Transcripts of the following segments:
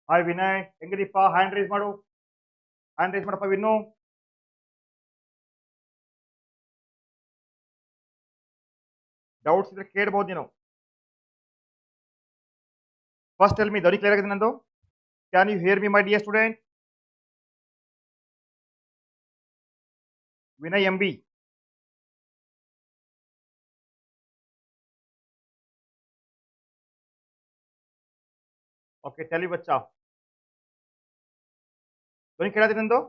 Hi Vinay, ಹೆಂಗಿದೀಪ? Hand raise ಮಾಡು, hand raise ಮಾಡಪ್ಪ win. Doubts ಇದ್ರೆ ಕೇಳ್ಬೋದು ನೀನು. ಫಸ್ಟ್ ಟೆಲ್ ಮಿ, ಧ್ವನಿ ಕ್ಲಿಯರ್ ಆಗಿದೆ ನಂದು? Can you hear me my dear student? Vinay M B. Okay, tell ಬಚ್ಚಾ, ಧ್ವನಿ ಕೇಳಾಗಿದೆ ನಂದು?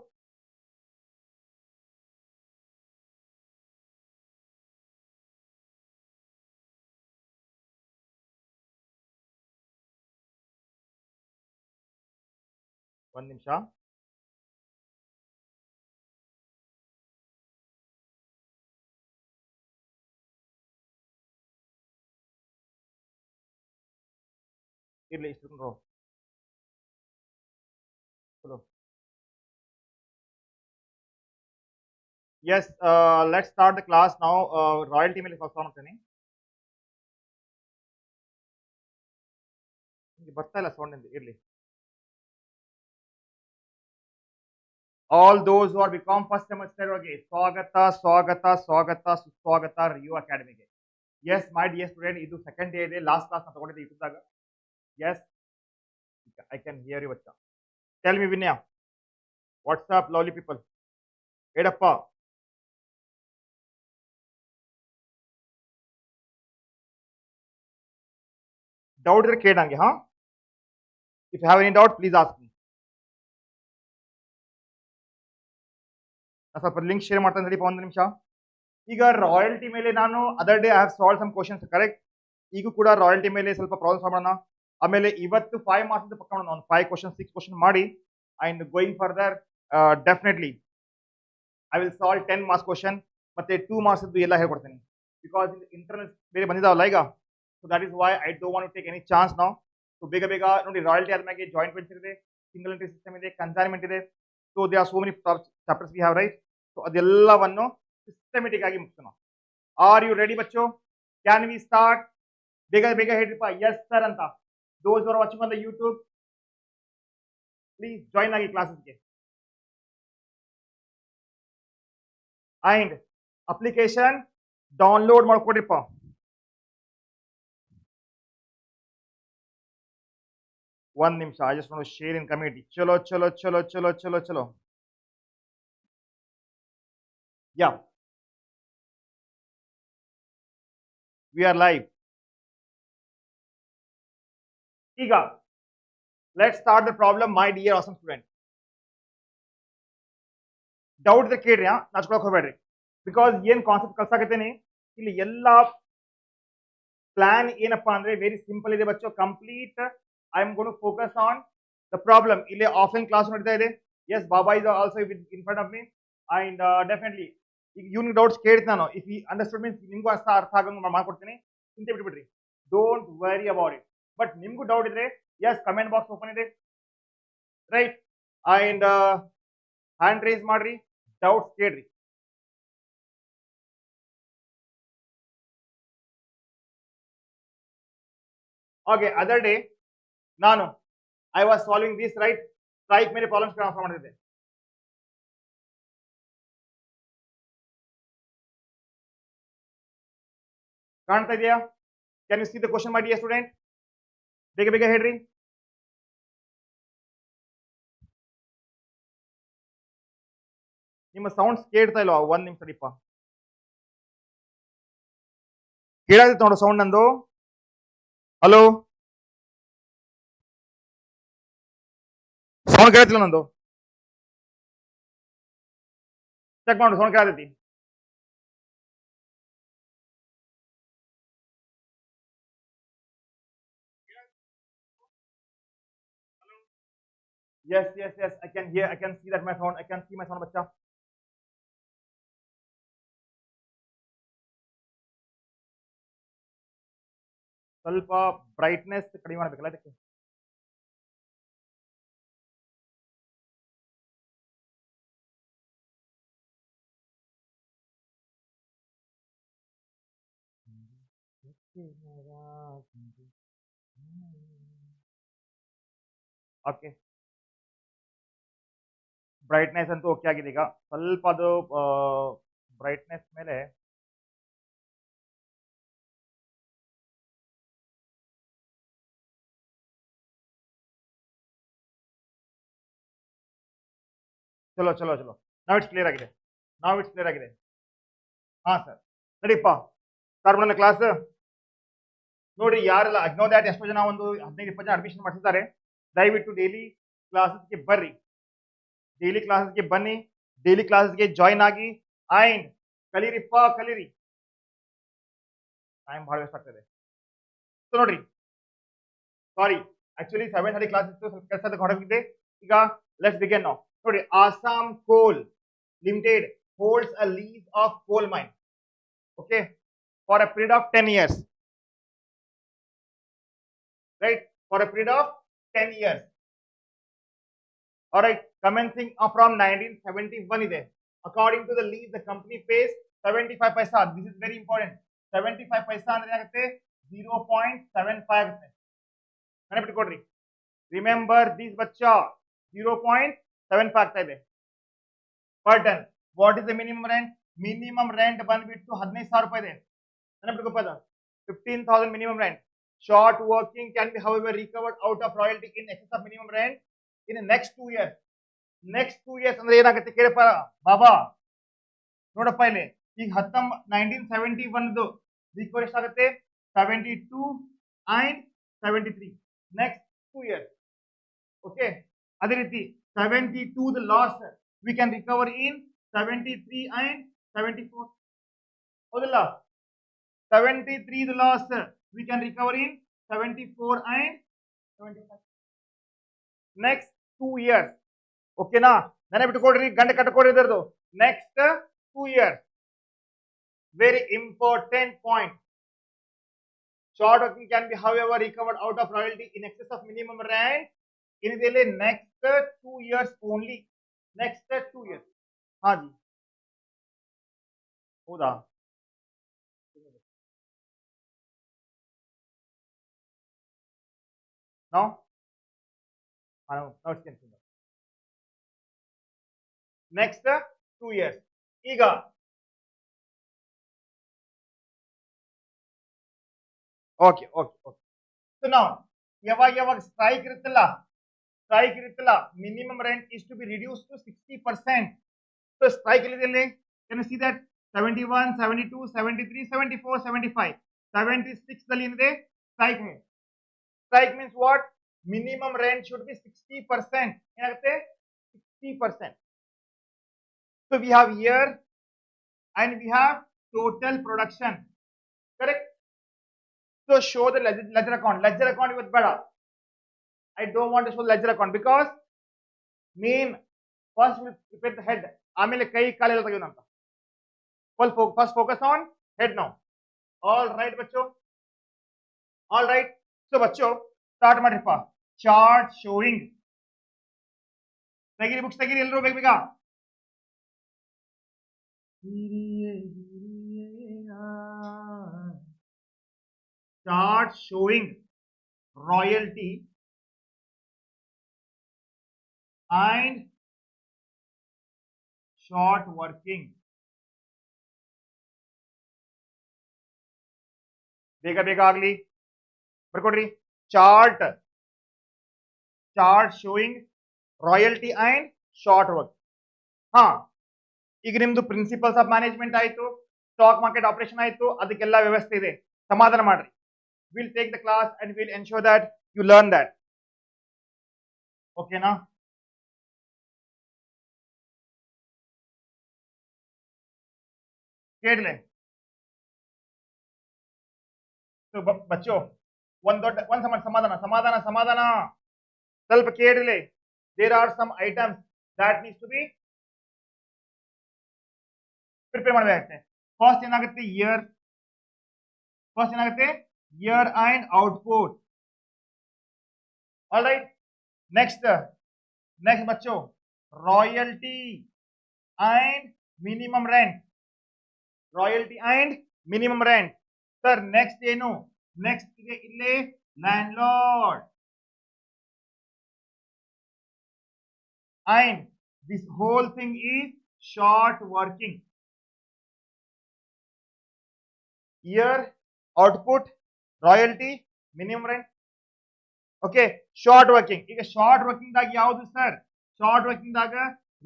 ಒಂದ್ ನಿಮಿಷ. ಇರ್ಲಿ, ಇಷ್ಟು ಚಲೋ. Yes, let's start the class ನಾವು. ರಾಯಲ್ಟಿ ಮೇಲೆ ಫಸ್ಟ್ ಮಾಡ್ತೇನೆ. ಬರ್ತಾ ಇಲ್ಲ ಸೌಂಡ್ ಎಂದು, ಇರ್ಲಿ. All those are BCom first semester ಒಳಗೆ ಸ್ವಾಗತ ಸ್ವಾಗತ ಸ್ವಾಗತ ಸುಸ್ವಾಗತ ರಿಯೋ ಅಕಾಡೆಮಿಗೆ. ಎಸ್ ಮೈ ಡಿಯರ್ ಸ್ಟೂಡೆಂಟ್, ಇದು ಸೆಕೆಂಡ್ ಡೇ ಇದೆ. ಲಾಸ್ಟ್ ಕ್ಲಾಸ್ ತಗೊಂಡಿದ್ದೆ ಯೂಟ್ಯೂಬ್ದಾಗ. Yes, I can hear you Bachcha. Tell me Vinaya, WhatsApp lovely people, ಹೇಳಪ್ಪ. ಡೌಟ್ ಇದ್ರೆ ಕೇಳಂಗೆ. ಹಾ, if have any doubt please ask me. ನಾನು ಸ್ವಲ್ಪ ಲಿಂಕ್ ಶೇರ್ ಮಾಡ್ತಾನೆ ನಡೀಪ, ಒಂದು ನಿಮಿಷ. ಈಗ ರಾಯಲ್ಟಿ ಮೇಲೆ ನಾನು other day I have solve some questions, correct. ಈಗೂ ಕೂಡ ರಾಯಲ್ಟಿ ಮೇಲೆ ಸ್ವಲ್ಪ ಪ್ರಾಬ್ಲಮ್ ಮಾಡೋಣ. ಆಮೇಲೆ ಇವತ್ತು 5 ಮಾರ್ಕ್ಸ್ ಪಕ್ಕ ಮಾಡೋಣ. ಒಂದು 5 ಕ್ವಶನ್ 6 ಕ್ವಶನ್ ಮಾಡಿ and going further definitely I will solve 10 marks question ಮತ್ತೆ 2 ಮಾರ್ಕ್ಸ್ ಎಲ್ಲ ಹೇಳ್ಕೊಡ್ತೀನಿ. ಬಿಕಾಸ್ ಇಂಟರ್ನಲ್ ಬೇರೆ ಬಂದಿದ್ದಾವಲ್ಲ ಈಗ. So that is why I don't want to take any chance ನಾವು. ಸೊ ಬೇಗ ಬೇಗ ನೋಡಿ, ರಾಯಲ್ಟಿ ಆದ್ಮೇಲೆ ಜಾಯಿಂಟ್ ವೆಂಚರ್ ಇದೆ, ಸಿಂಗಲ್ ಎಂಟ್ರಿ ಸಿಸ್ಟಮ್ ಇದೆ, ಕನ್ಸೈನ್ಮೆಂಟ್ ಇದೆ. So they are so many chapters we have, right. So ಅದೆಲ್ಲವನ್ನು ಸಿಸ್ಟಮೆಟಿಕ್ ಆಗಿ ಮುಗಿಸೋಣ. ಆರ್ ಯು ರೆಡಿ ಬಚ್ಚು? Can we start? ಬೇಗ ಬೇಗ ಹೇಳ್ರಿಪ್ಪ ಎಸ್ ಸರ್ ಅಂತ. Those are watching on the YouTube, please join ಆಗಿ ಕ್ಲಾಸಸ್ಗೆ. ಅಂಡ್ ಅಪ್ಲಿಕೇಶನ್ ಡೌನ್ಲೋಡ್ ಮಾಡ್ಕೊಡ್ರಿಪ್ಪ. ಒಂದ್ ನಿಮಿಷ, I just want to share in community. ಚಲೋ ಚಲೋ ಚಲೋ ಚಲೋ ಚಲೋ ಚಲೋ. Yeah, we are live. ಈಗ let start the problem my dear awesome student. Doubt ಇದೆ ಕೇಳ್ರಿ, ನಾಚ್ಕೊಳಕ್ ಹೋಗ್ಬೇಡ್ರಿ. ಬಿಕಾಸ್ ಏನ್ ಕಾನ್ಸೆಪ್ಟ್ ಕಲ್ಸಾಕತ್ತೇನೆ ಇಲ್ಲಿ, ಎಲ್ಲಾ ಪ್ಲಾನ್ ಏನಪ್ಪಾ ಅಂದ್ರೆ ವೆರಿ ಸಿಂಪಲ್ ಇದೆ ಬಚ್ಚೋ. Complete I am going to focus on the problem. ಇಲ್ಲಿ ಆಫ್ಲೈನ್ ಕ್ಲಾಸ್ ನಡೀತಾ ಇದೆ. ಎಸ್, ಬಾಬಾ is also in front of me. And definitely ಈಗ ಯೂನಿಕ್ ಡೌಟ್ಸ್ ಕೇಳ್ತೀನಿ ನಾನು. ಇಫ್ ಈ ಅಂಡರ್ಸ್ಟುಡ್ ಮೀನ್ಸ್ ನಿಮ್ಗೂ ಅರ್ಥ ಆಗಂಗೆ ಮಾಡ್ಕೊಡ್ತೀನಿ. ಚಿಂತೆ ಬಿಟ್ಬಿಡ್ರಿ, don't worry about it. But ನಿಮ್ಗೂ ಡೌಟ್ ಇದ್ರೆ ಎಸ್, ಕಮೆಂಟ್ ಬಾಕ್ಸ್ ಓಪನ್ ಇದೆ, ರೈಟ್. ಅಂಡ್ ಹ್ಯಾಂಡ್ ರೈಸ್ ಮಾಡ್ರಿ, ಡೌಟ್ಸ್ ಕೇಳ್ರಿ. ಓಕೆ, ಅದರ್ ಡೇ ನಾನು I was solving this, right. Strike ಮೇಲೆ ಪ್ರಾಬ್ಲಮ್ಸ್ ಟ್ರಾನ್ಸ್ಫರ್ ಮಾಡಿದ್ದೆ. ಕಾಣ್ತಾ ಇದೆಯಾ? Can you see the question my dear student? ಬೇಗ ಬೇಗ ಹೇಳ್ರಿ. ನಿಮ್ಮ ಸೌಂಡ್ಸ್ ಕೇಳ್ತಾ ಇಲ್ವಾ? ಒಂದ್ ನಿಮಿಷ ತಡಿಪ್ಪ. ಕೇಳಾದಿತ್ತು ನೋಡು ಸೌಂಡ್ ನಂದು. ಹಲೋ, ಸೌಂಡ್ ಕೇಳ್ತಿಲ್ಲ ನಂದು. ಚೆಕ್ ಮಾಡು, sound ಕೇಳತೈತಿ. Yes, yes, yes. I can hear. I can see that my sound. I can see my sound, बच्चा. ಸ್ವಲ್ಪ ಬ್ರೈಟ್ನೆಸ್ ಕಡಿಮೆ ಮಾಡ್ಬೇಕಲ್ಲ ಅದಕ್ಕೆ. ಓಕೆ, ಬ್ರೈಟ್ನೆಸ್ ಅಂತೂ ಓಕೆ ಆಗಿದೆ. ಈಗ ಸ್ವಲ್ಪ ಅದು ಬ್ರೈಟ್ನೆಸ್ ಮೇಲೆ ಚಲೋ ಚಲೋ ಚಲೋ, ನಾವ್ ಇಟ್ಸ್ ಕ್ಲಿಯರ್ ಆಗಿದೆ, ನಾವ್ ಇಟ್ಸ್ ಕ್ಲಿಯರ್ ಆಗಿದೆ. ಹಾ ಸರ್, ನಡೀಪ್ಪ ಸ್ಟಾರ್ಟ್ ಮಾಡೋಣ ಕ್ಲಾಸ್. ನೋಡಿ, ಯಾರೆಲ್ಲ ಅಗ್ನೋ ದ್ಯಾಟ್ ಎಷ್ಟೋ ಜನ ಒಂದು 15-20 ಜನ ಅಡ್ಮಿಷನ್ ಮಾಡಿಸಿದ್ದಾರೆ. ದಯವಿಟ್ಟು ಡೈಲಿ ಕ್ಲಾಸಸ್ಗೆ ಬರ್ರಿ, ಡೈಲಿ ಕ್ಲಾಸಸ್ಗೆ ಬನ್ನಿ, ಡೈಲಿ ಕ್ಲಾಸಸ್ಗೆ ಜಾಯಿನ್ ಆಗಿ ಅಂಡ್ ಕಲೀರಿಪ್ಪ ಕಲೀರಿ. ಟೈಮ್ ಬಹಳ ವೇಸ್ಟ್ ಆಗ್ತದೆ. ಸೊ ನೋಡ್ರಿ, ಸಾರಿ, ಆಕ್ಚುಲಿ 7:30 ಕ್ಲಾಸ್ ಇತ್ತು, ಸ್ವಲ್ಪ ಕೆಲಸದ ಹೊರಗಿದೆ. ಈಗ ಲೆಟ್ಸ್ ಬಿಗಿನ್ ನೌ. ನೋಡಿ, ಆಸಾಂ ಕೋಲ್ limited holds a lease of coal mine, okay, for a period of 10 years, right, for a period of 10 years, all right, commencing from 1971 ide. According to the lease, the company pays 75 paisa. This is very important. 75 paisa ಅಂದ್ರೆ ಏನಾಗುತ್ತೆ? 0.75 ಆಗುತ್ತೆ. ನೆನಪಿಟ್ಕೊಡ್ರಿ, remember this ಬಚ್ಚಾ, 0.75 ಆಗ್ತಾ ಇದೆ per ton. What is the minimum rent? Minimum rent ಬಂದ್ಬಿಟ್ಟು 15,000 ರೂಪಾಯಿ ಇದೆ. ನೆನಪಿಟ್ಕೊಪ್ಪ, 15,000 minimum rent. Short working can be however recovered out of royalty in excess of minimum rent in the next 2 years. Next 2 years ಅಂದ್ರೆ ಏನಾಗುತ್ತೆ ಕೇಳಪ್ಪ ಬಾಬಾ. ನೋಡಪ್ಪ ಇಲ್ಲಿ, ಈಗ 1971 recover ಎಷ್ಟಾಗುತ್ತೆ? 72 and 73. Next 2 years, okay. ಅದೇ ರೀತಿ 72 the loss we can recover in 73 and 74. ಹೌದಲ್ಲ? 73 the loss we can recover in 74 and 75. next 2 years, ಓಕೆನಾ? ನೆನಪಿಟ್ಕೊಡ್ರಿ, ಗಂಟೆ ಕಟ್ಕೊಡ್ರಿ ಇದರದು. Next 2 years, very important point. Short working can be however recovered out of royalty in excess of minimum rent in the next 2 years only. Next 2 years. ಹಾ ಜಿ, ಹೌದಾ? ನಾವು next 2 years. ಈಗ ಓಕೆ ಓಕೆ ಓಕೆ. ಸೊ ನಾವು ಯಾವಾಗ strike ಇರುತ್ತಲ್ಲ, minimum rent is to be reduce to 60%. So strike ಎಲ್ಲಿದೆ? Can you see that? 71, 72, 73, 74, 75, 76 ದಲ್ಲಿ ಏನಿದೆ? ಸ್ಟ್ರೈಕ್ ಇದೆ. Strike means what? Minimum rent should be 60%. ಏನಾಗುತ್ತೆ? 60%. So we have year and we have total production, correct? So show the ledger account. Ledger account ಇವತ್ತು ಬೇಡ. I don't want to show the ledger account because main first we prepare the head, ಆಮೇಲೆ ಕೈ ಕಾಲೆಲ್ಲ ತೆಗೆಯೋಣ. First focus on head now. All right ಬಚ್ಚೋ, all right. So ಬಚ್ಚೋ start ಮಾಡ್ರಿಪ್ಪ. Chart showing. ತೆಗೀರಿ, ಬುಕ್ಸ್ ತೆಗೀರಿ ಎಲ್ಲರೂ ಬೇಗ. Chart showing royalty and short working. ಬೇಗ ಬೇಗ ಆಗ್ಲಿ, ಬರ್ಕೊಡ್ರಿ. Chart showing royalty and short work. ಹಾ, ಈಗ ನಿಮ್ದು ಪ್ರಿನ್ಸಿಪಲ್ಸ್ ಆಫ್ ಮ್ಯಾನೇಜ್ಮೆಂಟ್ ಆಯ್ತು, ಸ್ಟಾಕ್ ಮಾರ್ಕೆಟ್ ಆಪರೇಷನ್ ಆಯ್ತು, ಅದಕ್ಕೆಲ್ಲ ವ್ಯವಸ್ಥೆ ಇದೆ. ಸಮಾಧಾನ ಮಾಡ್ರಿ. Will take the class and will ensure that you learn that. ಓಕೆನಾ? ಕೇಳಲೆ ಬಚ್ಚೋ, ಒಂದ್ ಸಮಾಧಾನ ಸ್ವಲ್ಪ ಕೇಳಲಿ. There are some items that needs to be prepare ಮಾಡಬೇಕಾಗುತ್ತೆ. ಫಸ್ಟ್ ಏನಾಗುತ್ತೆ? Year and output. All right. Next ಬಚ್ಚೋ, royalty and minimum rent. Sir next ಏನು? ನೆಕ್ಸ್ಟ್ ಇದೆ ಇಲ್ಲಿ land lord. and this whole thing is short working. Year, output, royalty, minimum rent. Okay, short working. ಈಗ short working ದಾಗ ಯಾವುದು sir? Short working ದಾಗ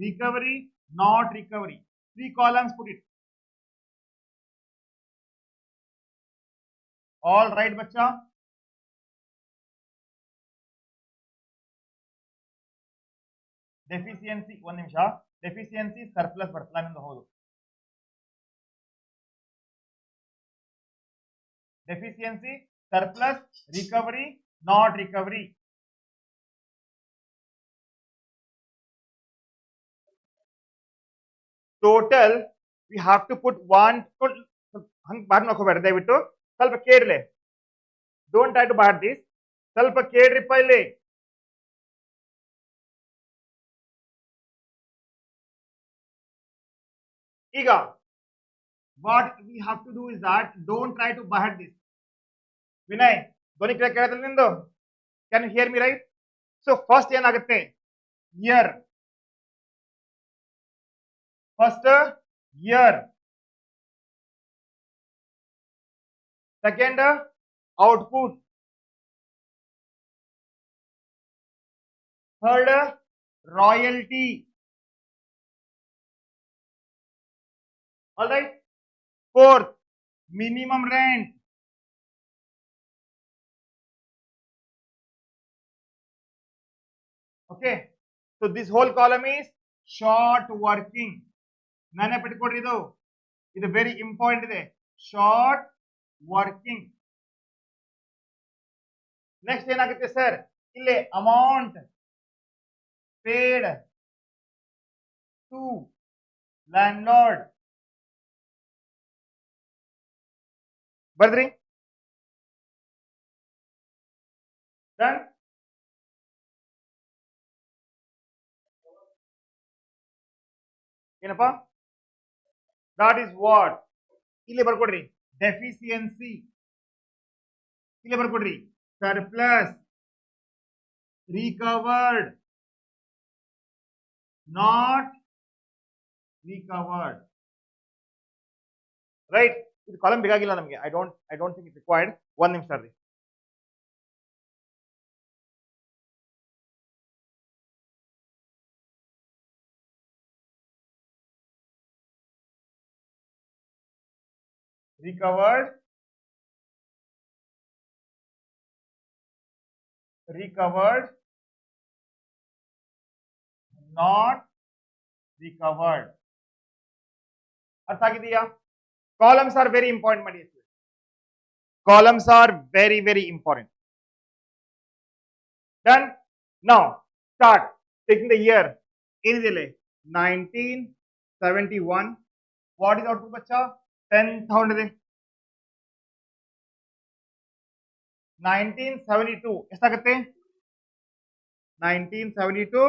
recovery, not recovery. 3 columns put it. All right, बच्चा. Deficiency ಒಂದ್ ನಿಮಿಷ. Deficiency surplus ಬರ್ತಲ್ಲ ನಿಮ್ದು, ಹೌದು. Deficiency surplus, recovery, not recovery. Total we have to put one. ಹಂಗ್ ಬಾರ್ ನೋಕೋಬೇಡ ದಯವಿಟ್ಟು, ಸ್ವಲ್ಪ ಕೇಳ್ಲೆ. Don't try to bar this. ಸ್ವಲ್ಪ ಕೇಳ್ರಿಪ್ಪ ಇಲ್ಲಿ. ಈಗ what we have to do is that don't try to bahut this. Vinay, ಧ್ವನಿ ಕೇಳ್ತಿಲ್ಲ ನಿಂದು? Can you hear me right? So first ಏನಾಗುತ್ತೆ? Year. First year. Second output. Third royalty. All right. Fourth minimum rent. Okay, so this whole column is short working. ನೆನಪಿಟ್ಕೊಡ್ರಿ, ಇದು very important ಇದೆ. Short working. Next ಏನಾಗುತ್ತೆ sir? ಇಲ್ಲಿ amount paid to landlord ಬರ್ದ್ರಿ? Done. ಏನಪ್ಪಾ? That is what. ಇಲ್ಲಿ ಬರ್ಕೊಡ್ರಿ deficiency. ಇಲ್ಲಿ ಬರ್ಕೊಡ್ರಿ surplus, recovered, not recovered. Right. ಇದು ಕಾಲಮ್ ಬೇಕಾಗಿಲ್ಲ ನಮಗೆ. I don't think it required. ಒಂದ್ ನಿಮಿಷ ರೀ. recovered, not recovered. ಅರ್ಥ ಆಗಿದೆಯಾ? ಕಾಲಮ್ಸ್ ಆರ್ ವೆರಿ ಇಂಪಾರ್ಟೆಂಟ್ ಮಾಡಿ. Columns are very very important. Done. Now start taking the year. ಏನಿದೆ? 1971. ವಾಟ್ ಇಸ್ ಔಟ್ಪುಟ್ ಬಚ್ಚಾ? 10,000 ಇದೆ. 1972 ಎಷ್ಟಾಗುತ್ತೆ? 1972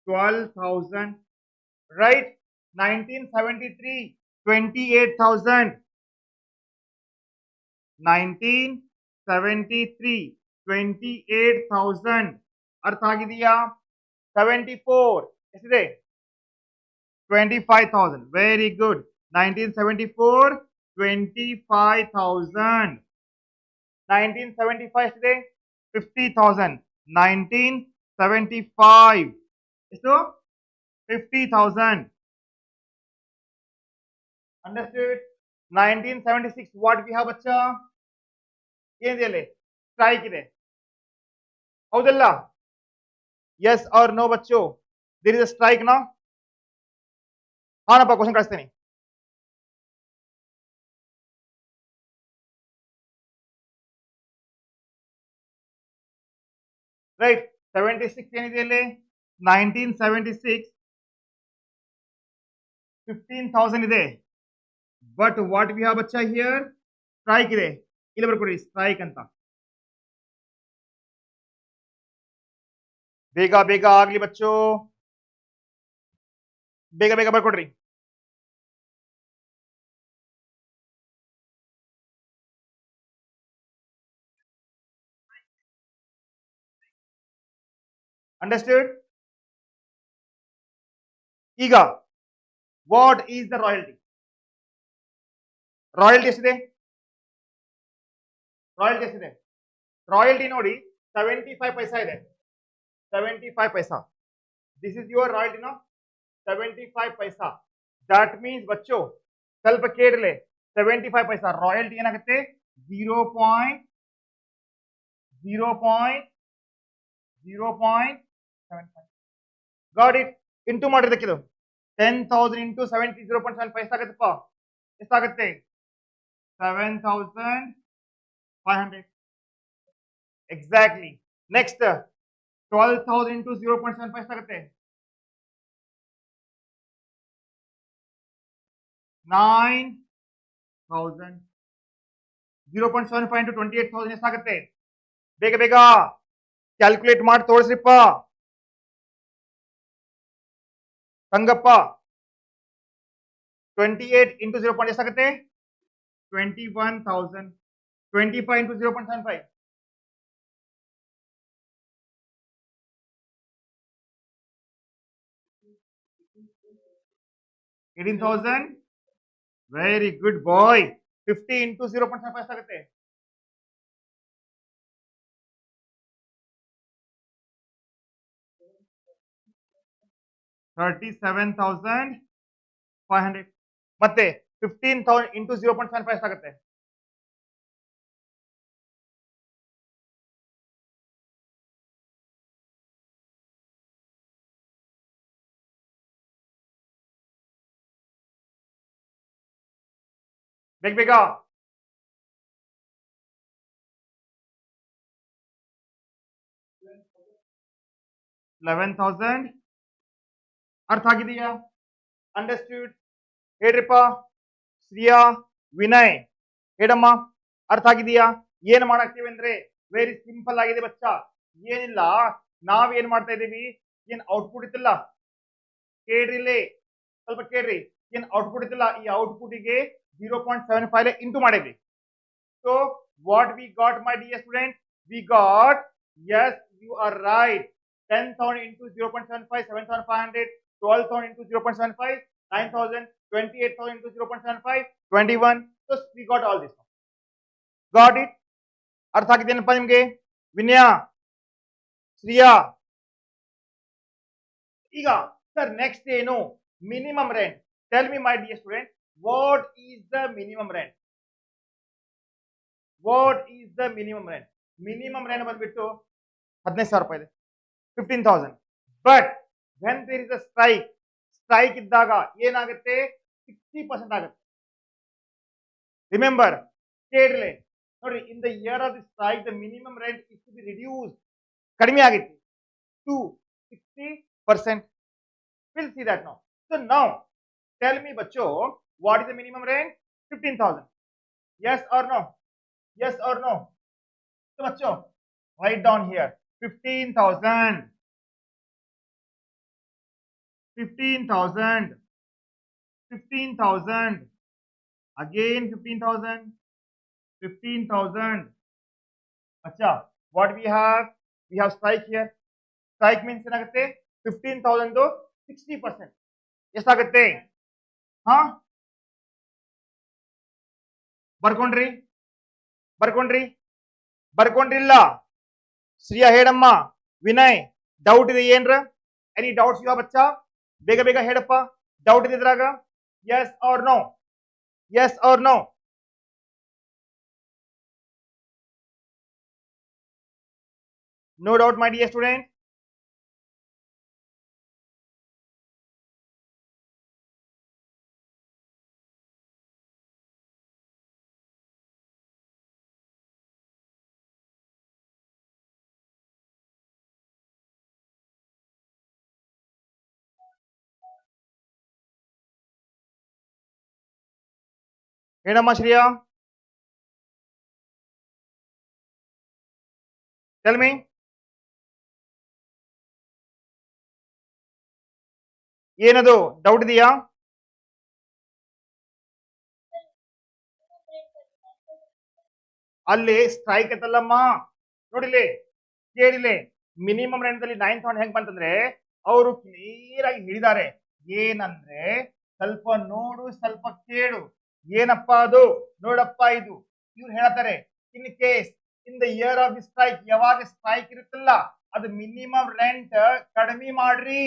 12,000. ರೈಟ್. 1973 28,000. 1973 28,000. ಅರ್ಥ ಆಗಿದೆಯಾ? 74 ಎಷ್ಟಿದೆ? 25,000. Very good. 1974 25,000. 1975 ಎಷ್ಟಿದೆ? 50,000. 1975 ಎಷ್ಟು? 50,000. Understood? 1976 what we have ಬಚ್ಚಾ? ಏನಿದೆ? ಸ್ಟ್ರೈಕ್ ಇದೆ, ಹೌದಲ್ಲ? ಎಸ್ ಆರ್ ನೋ ಬಚ್ಚೋ? ದೇರ್ ಇಸ್ ಅ ಸ್ಟ್ರೈಕ್ ನಾ? ಹಾನಪ್ಪ, ಕ್ವಶನ್ ಕಳಿಸ್ತೇನೆ. ರೈಟ್. 76 ಏನಿದೆ ಇಲ್ಲಿ? 1976 15,000 ಇದೆ. ಬಟ್ ವಾಟ್ ವಿ ಹ್ಯಾವ್ ಬಚ್ಚಾ ಹಿಯರ್? ಸ್ಟ್ರೈಕ್ ಇದೆ. ಇಲ್ಲಿ ಬರ್ಕೊಡಿ ಸ್ಟ್ರೈಕ್ ಅಂತ. ಬೇಗ ಬೇಗ ಆಗ್ಲಿ ಬಚ್ಚೋ, ಬೇಗ ಬೇಗ ಬರ್ಕೊಡ್ರಿ. ಅಂಡರ್ಸ್ಟ್ಯಾಂಡ್? ಈಗ what is the royalty? Royalty ಎಷ್ಟಿದೆ? ರಾಯಲ್ಟಿ ಎಷ್ಟಿದೆ? ರಾಯಲ್ಟಿ ನೋಡಿ 75 ಪೈಸಾ ಇದೆ. 75 paisa. This is your royalty ನೋ. 75 ಪೈಸಾ. ದಟ್ ಮೀನ್ಸ್ ಬಚ್ಚೋ ಸ್ವಲ್ಪ ಕೇಳಲೆ 75 ಪೈಸಾ ರಾಯಲ್ಟಿ ಏನಾಗುತ್ತೆ? 0.0.0.75. Got it? ಇಂಟು ಮಾಡಿದಕ್ಕಿದು 10,000 ಇಂಟು 70 0.75 ಎಷ್ಟಾಗತ್ತಪ್ಪ? ಎಷ್ಟಾಗುತ್ತೆ? 7,500. ಎಕ್ಸಾಕ್ಟ್ಲಿ. ನೆಕ್ಸ್ಟ್ 12,000 ಇಂಟು 0.75 ಎಷ್ಟಾಗುತ್ತೆ? 9,000. 0.75 ಇಂಟು 28,000 ಎಷ್ಟಾಗುತ್ತೆ? ಬೇಗ ಬೇಗ ಕ್ಯಾಲ್ಕುಲೇಟ್ ಮಾಡಿ ತೋರಿಸ್ರಿಪ್ಪ ಸಂಗಪ್ಪ. 28 ಇಂಟು 0. ಎಷ್ಟಾಗುತ್ತೆ? 21,000. 25 ಇಂಟು 0.75 18,000. ವೆರಿ ಗುಡ್ ಬಾಯ್. 50 ಇಂಟು 0.75 ಎಷ್ಟಾಗುತ್ತೆ? 37,500. ಮತ್ತೆ 15,000 ಇಂಟು 0.75 ಎಷ್ಟಾಗುತ್ತೆ? 11,000. ಅರ್ಥ ಆಗಿದೆಯಾ? ಅಂಡರ್ಸ್ಟ್ಯೂಡ್? ಹೇಳ್ರಿಪ್ಪ ಶ್ರಿಯಾ, ವಿನಯ್ ಹೇಳಮ್ಮ. ಅರ್ಥ ಆಗಿದೆಯಾ? ಏನ್ ಮಾಡಾಕ್ತೀವಿ ಅಂದ್ರೆ ವೆರಿ ಸಿಂಪಲ್ ಆಗಿದೆ ಬಚ್ಚ. ಏನಿಲ್ಲ, ನಾವೇನ್ ಮಾಡ್ತಾ ಇದೀವಿ, ಏನ್ ಔಟ್ಪುಟ್ ಇತ್ತಿಲ್ಲ ಕೇಳ್ರಿಲೇ, ಸ್ವಲ್ಪ ಕೇಳ್ರಿ. ಏನ್ ಔಟ್ಪುಟ್ ಇತ್ತಿಲ್ಲ, ಈ ಔಟ್ಪುಟ್ ಗೆ 0.75 ಇಂಟು ಮಾಡಿದ್ವಿ. So what we got my dear student? We got, yes you are right, 10,000 into 0.75 7,500, 12,000 into 0.75 9,000, 28,000 into 0.75 21. So we got all this. Got it? ಅರ್ಥ ಆಗಿದೆಯೇನಪ್ಪ ನಿಮ್ಗೆ? ವಿನಯ, ಶ್ರಿಯಾ. ಈಗ ಸರ್ ನೆಕ್ಸ್ಟ್ ಏನು? Minimum rent. Tell me my dear student, what is the minimum rent? What is the minimum rent? Minimum rent ಬಂದ್ಬಿಟ್ಟು 15,000 ರೂಪಾಯಿ ಇದೆ, 15,000. But when there is a strike, strike ಇದ್ದಾಗ ಏನಾಗುತ್ತೆ? 60% ಆಗುತ್ತೆ. ರಿಮೆಂಬರ್, ಕೇಳ್ರಿ ನೋಡ್ರಿ, in the year of the strike the minimum rent is to be reduce, ಕಡಿಮೆ ಆಗಿತ್ತು to 60%. Will see that now. So now tell me ಬಚ್ಚೋ, what is the minimum rent? 15,000. yes or no? yes or no? So bachcho, write down here 15,000, 15,000, 15,000, again 15,000, 15,000. Acha, what we have? We have strike here. Strike means ಏನಾಗುತ್ತೆ? 15,000 60%. ಎಷ್ಟಾಗುತ್ತೆ? ಹಾ, ಬರ್ಕೊಂಡ್ರಿ? ಬರ್ಕೊಂಡ್ರಿ? ಬರ್ಕೊಂಡ್ರಿಲ್ಲ? ಶ್ರಿಯಾ ಹೇಳಮ್ಮ. Vinay, doubt ಇದೆ ಏನ್ರ? Any doubts you ಬಚ್ಚ? ಬೇಗ ಬೇಗ ಹೇಳಪ್ಪ, ಡೌಟ್ ಇದೆ ಇದ್ರಾಗ? yes or no? yes or no? No doubt my dear student. ಹೇಳಮ್ಮ ಶ್ರಿಯಾ, ಟೆಲ್ ಮೀ. ಏನದು ಡೌಟ್ ಇದೆಯಾ? ಅಲ್ಲಿ ಸ್ಟ್ರೈಕ್ ಐತಲ್ಲಮ್ಮ, ನೋಡಿಲಿ ಕೇಳಿಲಿ. ಮಿನಿಮಮ್ ರೆಂಟ್ ಅಲ್ಲಿ 9,000 ಹೆಂಗ್ ಬಂತಂದ್ರೆ ಅವರು ಕ್ಲಿಯರ್ ಆಗಿ ಹೇಳಿದ್ದಾರೆ, ಏನಂದ್ರೆ ಸ್ವಲ್ಪ ನೋಡು ಸ್ವಲ್ಪ ಕೇಳು. ಏನಪ್ಪ ಅದು? ನೋಡಪ್ಪ ಇದು ಇವ್ರು ಹೇಳ್ತಾರೆ, in case in the year of the strike, ಯಾವಾಗ ಸ್ಟ್ರೈಕ್ ಇರುತ್ತಲ್ಲ ಅದು ಮಿನಿಮಮ್ ರೆಂಟ್ ಕಡಿಮೆ ಮಾಡ್ರಿ.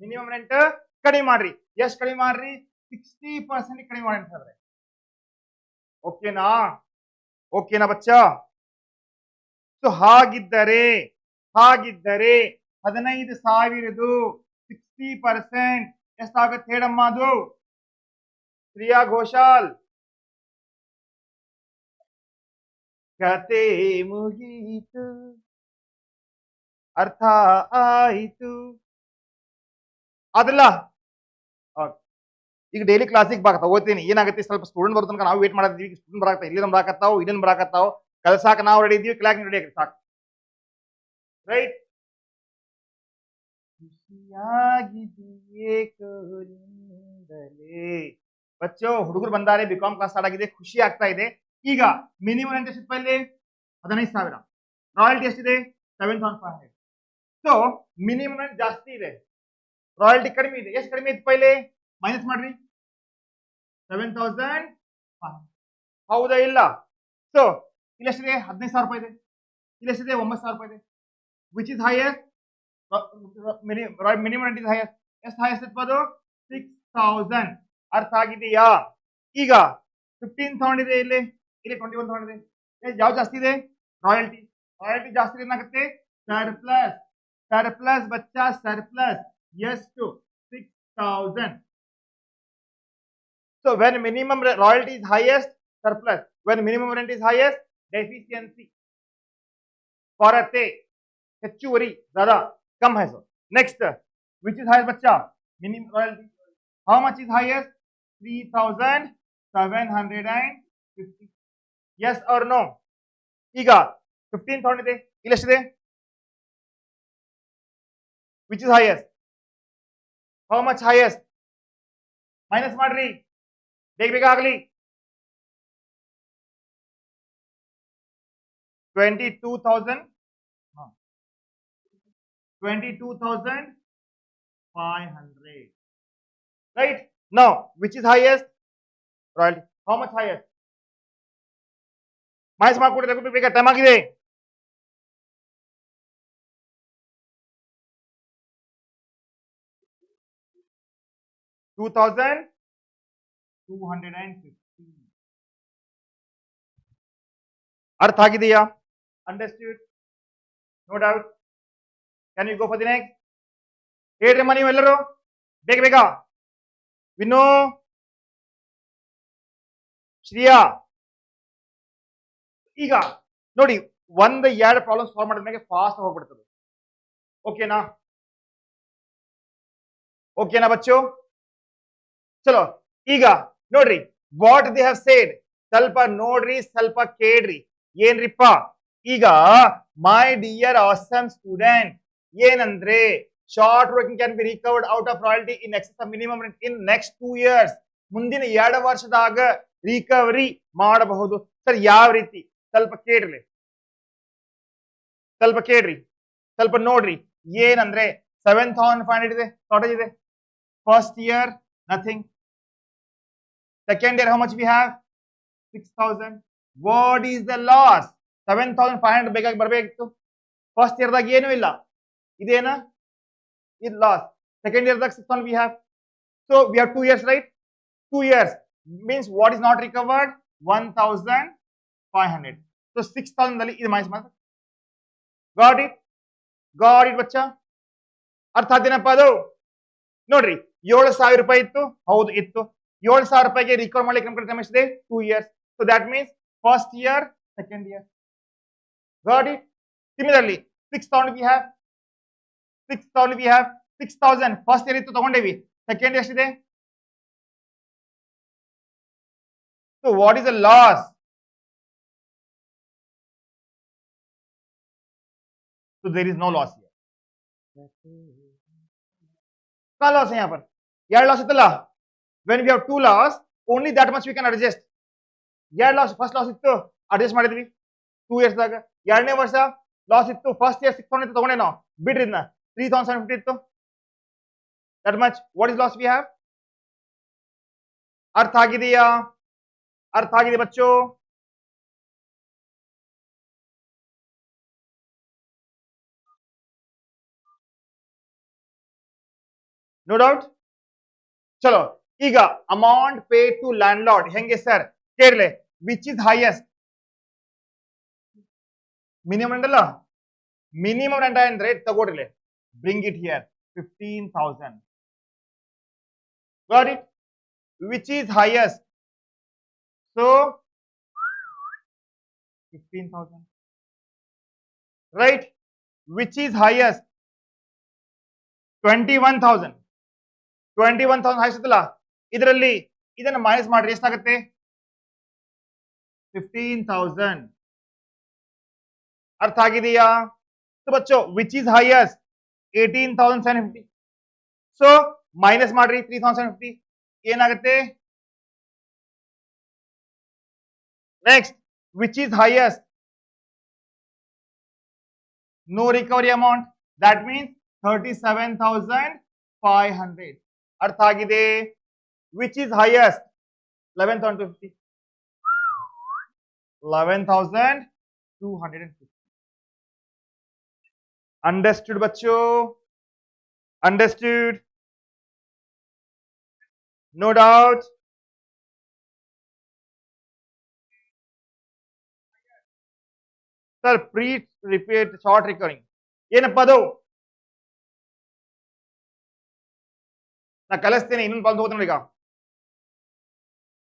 ಮಿನಿಮಮ್ ರೆಂಟ್ ಕಡಿಮೆ ಮಾಡ್ರಿ. ಎಷ್ಟು ಕಡಿಮೆ ಮಾಡ್ರಿ? 60% ಕಡಿಮೆ ಮಾಡಿ ಅಂತ ಹೇಳಿದ್ರೆ ಓಕೆನಾ? ಓಕೆನಾ ಬಚ್ಚಾ? ಸೊ ಹಾಗಿದ್ದರೆ 15,000 60% ಎಷ್ಟಾಗತ್ತೆ ಹೇಳಮ್ಮ? ಅದು ಶ್ರೇಯಾ ಘೋಷಾಲ್. ಕತೆ ಮುಗೀತು, ಅರ್ಥ ಆಯಿತು ಅದಲ್ಲ. ಈಗ ಡೈಲಿ ಕ್ಲಾಸಿಗೆ ಬಾ ತಗೋತೀನಿ. ಏನಾಗುತ್ತೆ, ಸ್ವಲ್ಪ ಸ್ಟೂಡೆಂಟ್ ಬರೋ ತನಕ ನಾವು ವೇಟ್ ಮಾಡಿದ್ವಿ. ಸ್ಟೂಡೆಂಟ್ ಬರಾಕತ್ತಾವ, ಇಲ್ಲಿ ಬರಾಕತ್ತಾವ, ಇದನ್ನ ಬರಾಕತ್ತಾವ, ಕಲ್ಸಾಕ ನಾವು ರೆಡಿ ಇದೀವಿ, ಕ್ಲಾಕ್ ರೆಡಿ ಆಗಿ ಸಾಕು. ರೈಟ್? ಖುಷಿಯಾಗಿದೆಯೇಕೋ ಬಚ್ಚೋ, ಹುಡುಗರು ಬಂದಾರೆ, ಬಿಕಾಮ್ ಕ್ಲಾಸ್ ಸ್ಟಾರ್ಟ್ ಆಗಿದೆ, ಖುಷಿ ಆಗ್ತಾ ಇದೆ. ಈಗ ಮಿನಿಮಮ್ ರೆಂಟ್ ಎಷ್ಟಿತ್ತು ಇಲ್ಲಿ? 15,000. ರಾಯಲ್ಟಿ ಎಷ್ಟಿದೆ? 7,500. ಸೊ ಮಿನಿಮಮ್ ರೆಂಟ್ ಜಾಸ್ತಿ ಇದೆ, ರಾಯಲ್ಟಿ ಕಡಿಮೆ ಇದೆ. ಎಷ್ಟು ಕಡಿಮೆ ಇತ್ತು ಪೈಲೆ? ಮೈನಸ್ ಮಾಡ್ರಿ. 7,000 ಹೌದಾ ಇಲ್ಲ? ಸೊ ಇಲ್ಲಿ ಎಷ್ಟಿದೆ? 15,000 ರೂಪಾಯಿ ಇದೆ. ಇಲ್ಲಿ ಎಷ್ಟಿದೆ? 9,000 ರೂಪಾಯಿ ಇದೆ. Which is highest? Minimum rent is highest. ಎಷ್ಟು ಹೈಯೆಸ್ಟ್ ಇತ್ತು ಅದು? 6,000. ಅರ್ಥ ಆಗಿದೆಯಾ? ಈಗ 15 ತಗೊಂಡಿದೆ, ಇಲ್ಲಿ 21 ತಗೊಂಡಿದೆ. ಯಾವ ಜಾಸ್ತಿ ಇದೆ? ರಾಯಲ್ಟಿ. ರಾಯಲ್ಟಿ ಜಾಸ್ತಿ ಏನಾಗುತ್ತೆ? ಸರ್ಪ್ಲಸ್. ಸರ್ಪ್ಲಸ್ ಬಚ್ಚಾ, ಸರ್ಪ್ಲಸ್ ಎಷ್ಟು? 6,000. So when minimum royalty is highest, surplus. When minimum rent is highest, deficiency. ಕೊರತೆ, ಹೆಚ್ಚುವರಿ, ज़्यादा, कम है sir. Next, which is highest बच्चा? Minimum royalty. How much is highest? 3,750. Yes or no? ಈಗ 15 ತಗೊಂಡಿದೆ, ಇಲ್ಲಿ ಎಷ್ಟಿದೆ? Which is highest? How much highest? Minus ಮಾಡ್ರಿ, ಬೇಗ ಬೇಗ ಆಗಲಿ. 22,000. 22,500. Right? Now, which is highest? Royalty. How much highest? Minus ಮಾಡ್ಕೊಡ್ರಿ, ಬೇಗ ಟೈಮ್ ಆಗಿದೆ. $2,250. ಅರ್ಥ ಆಗಿದೆಯಾ? Understood? No doubt? Can you go for the next? ಹೇಳ್ರಮ್ಮ ನೀವೆಲ್ಲರೂ ಬೇಗ ಬೇಗ. ವಿನೋ, ಶ್ರೇಯಾ, ಈಗ ನೋಡಿ, 1-2 ಪ್ರಾಬ್ಲಮ್ ಸಾಲ್ವ್ ಮಾಡಿದ್ಮೇಲೆ ಫಾಸ್ಟ್ ಹೋಗ್ಬಿಡ್ತದೆ. ಓಕೆನಾ? ಓಕೆನಾ ಬಚ್ಚು? ಚಲೋ, ಈಗ ನೋಡ್ರಿ ವಾಟ್ ದೇ ಹ್ಯಾವ್ ಸೇಡ್. ಸ್ವಲ್ಪ ನೋಡ್ರಿ, ಸ್ವಲ್ಪ ಕೇಳ್ರಿ. ಏನ್ರಿಪ್ಪ? ಈಗ ಮೈ ಡಿಯರ್ ಆಸಮ್ ಸ್ಟೂಡೆಂಟ್, ಏನಂದ್ರೆ short working can be recovered out of royalty in excess of minimum rent in next 2 years. ಮುಂದಿನ 2 ವರ್ಷದಾಗ ರಿಕವರಿ ಮಾಡಬಹುದು. ಸರ್ ಯಾವ ರೀತಿ? ಸ್ವಲ್ಪ ಕೇಳ್ರಿ, ಸ್ವಲ್ಪ ಕೇಳ್ರಿ, ಸ್ವಲ್ಪ ನೋಡ್ರಿ. ಏನಂದ್ರೆ 7,500 ಇದೆ, ಶಾರ್ಟೇಜ್ ಇದೆ. First year nothing. Second year how much we have? 6,000. What is the loss? 7,500 ಬೇಕಾಗಿ ಬರಬೇಕಿತ್ತು. ಫಸ್ಟ್ ಇಯರ್ ದಾಗ ಏನೂ ಇಲ್ಲ, ಇದೇನಾ? ಇದು ಲಾಸ್. ಸೆಕೆಂಡ್ ಇಯರ್ ದಾಗ 6,000 we have. So we have 2 years, right? 2 years means what is not recovered? 1,500. So 6,000 ದಲ್ಲಿ ಇದು ಮೈನಸ್ ಮಾಡಿ. Got it? ಗಾಟ್ ಇಟ್ ಬಚ್ಚಾ? ಅರ್ಥ ಆದೇನಪ್ಪ ಅದು? ನೋಡ್ರಿ, 7,000 ರೂಪಾಯಿ ಇತ್ತು, ಹೌದು ಇತ್ತು. 7,000 ರೂಪಾಯಿಗೆ ರಿಕವರ್ ಮಾಡ್ಲಿಕ್ಕೆ ನಮ್ಮ ಕಡೆ ಟೈಮ್ ಎಷ್ಟಿದೆ? 2 years. So that means first year, second year. Got it? Similarly, 6,000 we have. 6,000 we have. 6,000 first year ಇತ್ತು, ತಗೊಂಡೇವಿ. ಸೆಕೆಂಡ್ ಇಯರ್ ಎಷ್ಟಿದೆ? So what is the loss? So there is no loss here. क्या loss है यहाँ पर? यार loss इतना when we have 2 loss, only that much we can adjust. यार loss, first loss इತ್ತು adjust ಮಾಡಿದ್ವಿ 2 years ದಾಗ. ಎರಡನೇ ವರ್ಷ ಲಾಸ್ ಇತ್ತು, ಫಸ್ಟ್ ಇಯರ್ 6,000 ಇತ್ತು, ತಗೊಂಡೆ ನಾವು, ಬಿಡ್ರಿ ಇದನ್ನ. 3,750 ಇತ್ತು. that much. What is loss we have? अर्थ ಆಗಿದೆಯಾ? अर्थ ಆಗಿದೆ बच्चों? No doubt. चलो ಈಗ amount pay to landlord ಹೆಂಗೆ ಸರ್ ಕೇಳಲೆ ವಿಚ್ ಇಸ್ ಹೈಯೆಸ್ಟ್ ಮಿನಿಮಮ್ ಅಂಡಲ್ಲ ಮಿನಿಮಮ್ ರೆಂಟ್ ಅಂದ್ರೆ ತಗೊಳ್ಳಿ bring it here 15,000 got it which is highest so 15,000 right which is highest 21,000 highest ಅಲ್ಲ ಇದರಲ್ಲಿ ಇದನ್ನ ಮೈನಸ್ ಮಾಡ್ರಿ ಎಷ್ಟಾಗುತ್ತೆ 15,000 अर्थ ಆಗಿದೆಯಾ तो बच्चों which is highest 18,750 so minus ಮಾಡ್ರಿ 3,750 ಏನಾಗುತ್ತೆ next which is highest no recovery amount that means 37,500 अर्थ ಆಗಿದೆ which is highest 11,250 11,250 understood बच्चों understood no doubt sir pre repeat short recurring ಏನಪ್ಪ ಅದು ನಾ ಕಲಿಸ್ತೇನೆ ಇನ್ನೊಂದು ಕಾಲ್ ತಗೋತೀನಿ ಈಗ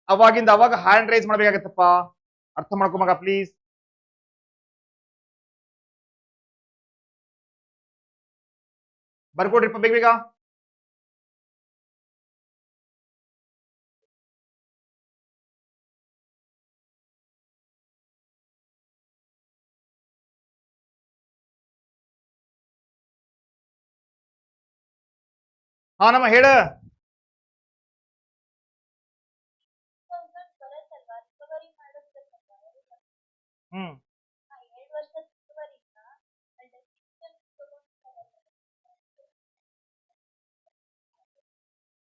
ಅವಾಗಿಂದ ಅವಾಗ ಹ್ಯಾಂಡ್ ರೈಸ್ ಮಾಡಬೇಕಾಗತ್ತಪ್ಪ ಅರ್ಥ ಮಾಡ್ಕೊ ಮಗ ಪ್ಲೀಸ್ ಬರ್ಕೊಡ್ರಿಪ್ಪ ಬೇಗ ಬೇಗ ಹಾ ನಮ್ಮ ಹೇಳ ಹ್ಮ್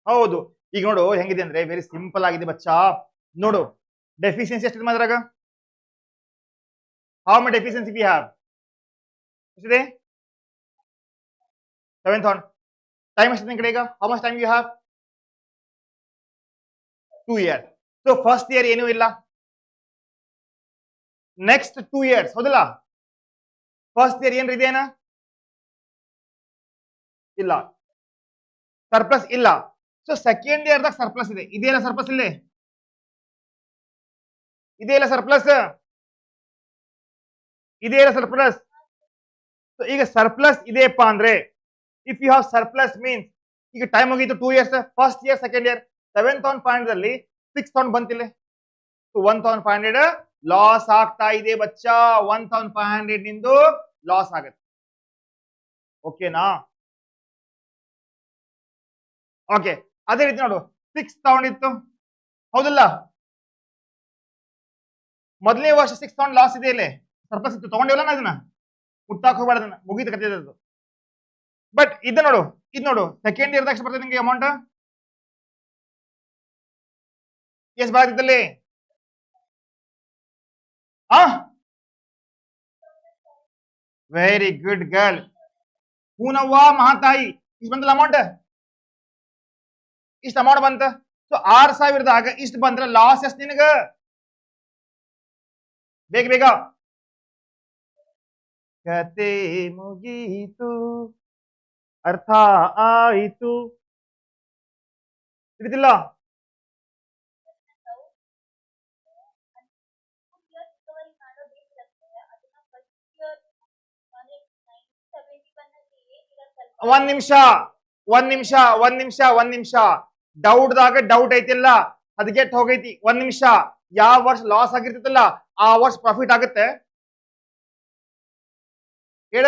ಹೌದು ಈಗ ನೋಡು ಹೆಂಗಿದೆ ಅಂದ್ರೆ ವೆರಿ ಸಿಂಪಲ್ ಆಗಿದೆ ಬಚ್ಚಾ ನೋಡು ಡೆಫಿಷಿಯನ್ಸಿ ಎಷ್ಟಿದೆ ಮಾದ್ರಾಗ how much deficiency we have ಎಷ್ಟಿದೆ 7,000 ಟೈಮ್ ಎಷ್ಟಿದೆ ನಿನ್ ಕಡೆ ಈಗ how much time you have 2 years so first year ಏನೂ ಇಲ್ಲ ನೆಕ್ಸ್ಟ್ 2 years ಹೌದಲ್ಲ ಫಸ್ಟ್ ಇಯರ್ ಏನ್ರಿ ಇದೇನ ಇಲ್ಲ ಸರ್ಪ್ಲಸ್ ಇಲ್ಲ ಸೊ ಸೆಕೆಂಡ್ ಇಯರ್ ದಾಗ ಸರ್ಪ್ಲಸ್ ಇದೆ ಇದೆಯಲ್ಲ ಸರ್ಪ್ಲಸ್ ಇಲ್ಲೇ ಇದೆಯಲ್ಲ ಸರ್ಪ್ಲಸ್ ಇದೆಯಲ್ಲ ಸರ್ಪ್ಲಸ್ ಸೊ ಈಗ ಸರ್ಪ್ಲಸ್ ಇದೆಯಪ್ಪ ಅಂದ್ರೆ if you have surplus means ಈಗ ಟೈಮ್ ಹೋಗಿತ್ತು 2 years first year second year 7,500 ಅಲ್ಲಿ 6,000 ಬಂತಿಲ್ಲ 1,500 ಲಾಸ್ ಆಗ್ತಾ ಇದೆ ಬಚ್ಚಾ 1,500 ನಿಂದು ಲಾಸ್ ಆಗುತ್ತೆ ಓಕೆನಾ ಓಕೆ ಅದೇ ರೀತಿ ನೋಡು 6,000 ಇತ್ತು ಹೌದಲ್ಲ ಮೊದಲನೇ ವರ್ಷ 6,000 ಲಾಸ್ ಇದೆ ಇಲ್ಲಿ ಸರ್ಪ್ಲಸ್ ಇತ್ತು ತಗೊಂಡಿವಲ್ಲ ನಾ ಇದನ್ನ ಮುಟ್ಟಾಕ್ ಹೋಗ್ಬಾರ್ದನ್ನ ಮುಗಿದ ಕತೆ ಅದು ಬಟ್ ಇದು ನೋಡು ಸೆಕೆಂಡ್ ಇಯರ್ ದಾಗ ಬರ್ತದೆ ನಿಂಗೆ ಅಮೌಂಟ್ ಎಷ್ಟು ಬರಾತಿತ್ತಲ್ಲಿ ವೆರಿ ಗುಡ್ ಗರ್ಲ್ ಹೂನವ್ವ ಮಹಾತಾಯಿ ಇಷ್ಟು ಬಂತಲ್ಲ ಅಮೌಂಟ್ ಇಷ್ಟು ಅಮೌಂಟ್ ಬಂತ ಸೊ 6,000ದಾಗ ಇಷ್ಟು ಬಂದ್ರೆ ಲಾಸ್ ಎಷ್ಟು ನಿನಗ ಬೇಗ ಬೇಗ ಕತೆ ಮುಗೀತು ಅರ್ಥ ಆಯಿತು ತಿಳಿದಿಲ್ಲ ಒಂದ್ ನಿಮಿಷ ಡೌಟ್ ದಾಗ ಡೌಟ್ ಐತಿಲ್ಲ ಅದಕ್ಕೆ ಹೋಗೈತಿ ಒಂದ್ ನಿಮಿಷ ಯಾವ ವರ್ಷ ಲಾಸ್ ಆಗಿರ್ತೈತಲ್ಲ ಆ ವರ್ಷ ಪ್ರಾಫಿಟ್ ಆಗುತ್ತೆ ಹೇಳ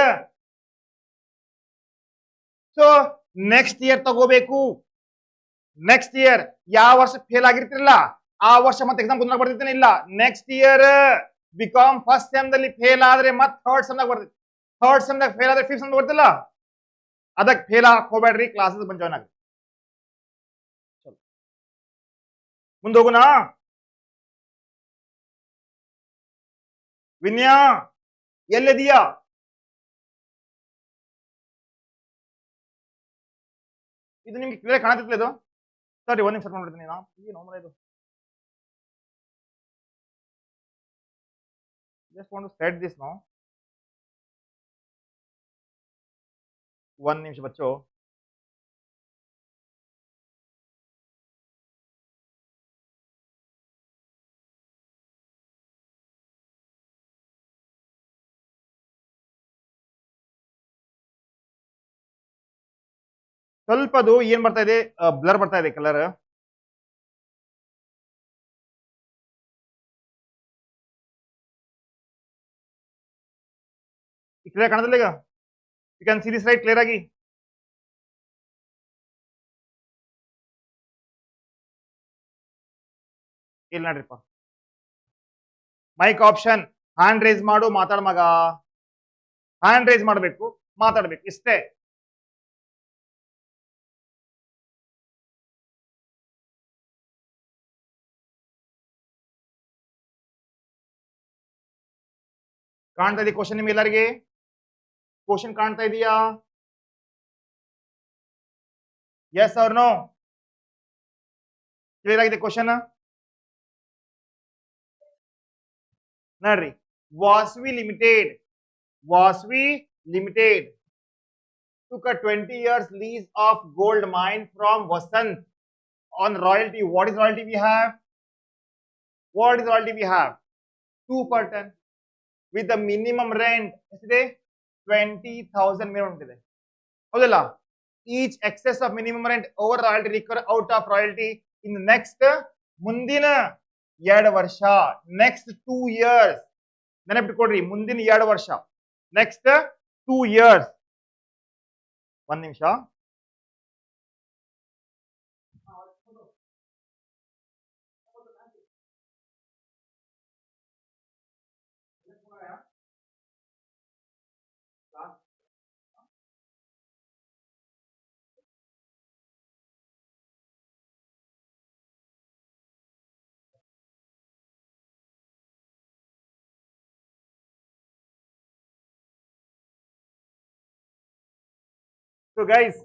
ಸೊ ನೆಕ್ಸ್ಟ್ ಇಯರ್ ತಗೋಬೇಕು ನೆಕ್ಸ್ಟ್ ಇಯರ್ ಯಾವ ವರ್ಷ ಫೇಲ್ ಆಗಿರ್ತಿರಲ್ಲ ಆ ವರ್ಷ ಮತ್ತೆ ಎಕ್ಸಾಮ್ ಕುಂದ್ರ ಬರ್ತಿರ್ತೇನೆ ಇಲ್ಲ next year BCom first sem ದಲ್ಲಿ ಫೇಲ್ ಆದ್ರೆ ಮತ್ತೆ ಥರ್ಡ್ ಸೆಮ್ ದಾಗ ಬರ್ತೈತಿ ಥರ್ಡ್ ಸೆಮ್ ದಾಗ ಫೇಲ್ ಆದ್ರೆ ಫಿಫ್ತ್ ಸೆಮ್ ಬರ್ತಿಲ್ಲ ಅದಕ್ಕೆ ಫೇಲ್ ಹಾಕ್ ಹೋಗ್ಬೇಡ್ರಿ ಕ್ಲಾಸಸ್ ಬಂದ್ ಜಾಯ್ನ್ ಆಗಿ ಮುಂದೆ ಹೋಗುನಾ ವಿನ್ಯಾ ಎಲ್ಲಿದೀಯಾ ಇದು ನಿಮ್ಗೆ ಕ್ಲಿಯರ್ ಕಾಣತಿಲ್ಲ ಇದು ಸರಿ ಒಂದ್ ನಿಮಿಷ ನೋಡ್ತೀನಿ ನಾ ಏನು ಇದು just want to set this now one ನಿಮಿಷ ಬಚ್ಚೋ ಸ್ವಲ್ಪ ಅದು ಏನ್ ಬರ್ತಾ ಇದೆ ಬ್ಲರ್ ಬರ್ತಾ ಇದೆ ಕಲರ್ ಕ್ಲಿಯರ್ ಕಾಣದಿಲ್ಲ ಈಗ you can see this right clear ಆಗಿ ಇಲ್ಲ ನೋಡ್ರಿಪ್ಪ ಮೈಕ್ ಆಪ್ಷನ್ ಹ್ಯಾಂಡ್ ರೇಸ್ ಮಾಡು ಮಾತಾಡ ಮಗ ಹ್ಯಾಂಡ್ ರೇಸ್ ಮಾಡಬೇಕು ಮಾತಾಡ್ಬೇಕು ಇಷ್ಟೇ ಕಾಣ್ತಾ ಇದೆ ಕ್ವಶನ್ ನಿಮ್ಗೆ ಎಲ್ಲರಿಗೆ ಕ್ವಶನ್ ಕಾಣ್ತಾ ಇದೆಯಾ ಎಸ್ ಅವ್ರ ನೋ ಕ್ಲಿಯರ್ ಆಗಿದೆ ಕ್ವಶನ್ ನೋಡ್ರಿ Vasavi limited took a 20 years lease of gold mine from Vasant on royalty. What is royalty we have? 2 per ton with the minimum rent ಎಷ್ಟಿದೆ 20,000 minimum ಇದೆ ಹೌದಲ್ಲ each excess of minimum rent over royalty recover out of royalty in the next ಮುಂದಿನ 2 ವರ್ಷ next 2 years ನೆನಪಿಟ್ಕೊಡ್ರಿ ಮುಂದಿನ 2 ವರ್ಷ next 2 years ಒಂದ್ ನಿಮಿಷ so guys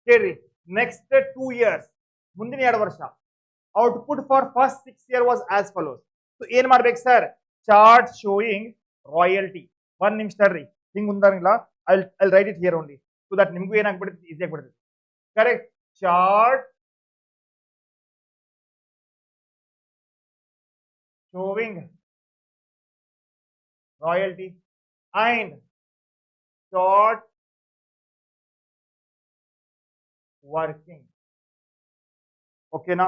ಕೇಳ್ರಿ ನೆಕ್ಸ್ಟ್ 2 years ಮುಂದಿನ 2 ವರ್ಷ output for first 6 year was as follows so ಏನ್ ಮಾಡ್ಬೇಕು ಸರ್ ಚಾರ್ಟ್ ಶೋಯಿಂಗ್ ರಾಯಲ್ಟಿ ಒಂದ್ ನಿಮಿಷ ತಡ್ರಿ ಹಿಂಗ್ ಮುಂದಾಗಿಲ್ಲ I right it here only so that ನಿಮ್ಗೂ ಏನಾಗ್ಬಿಡುತ್ತೆ ಈಸಿ ಆಗ್ಬಿಡುತ್ತೆ correct chart showing royalty and short working okay na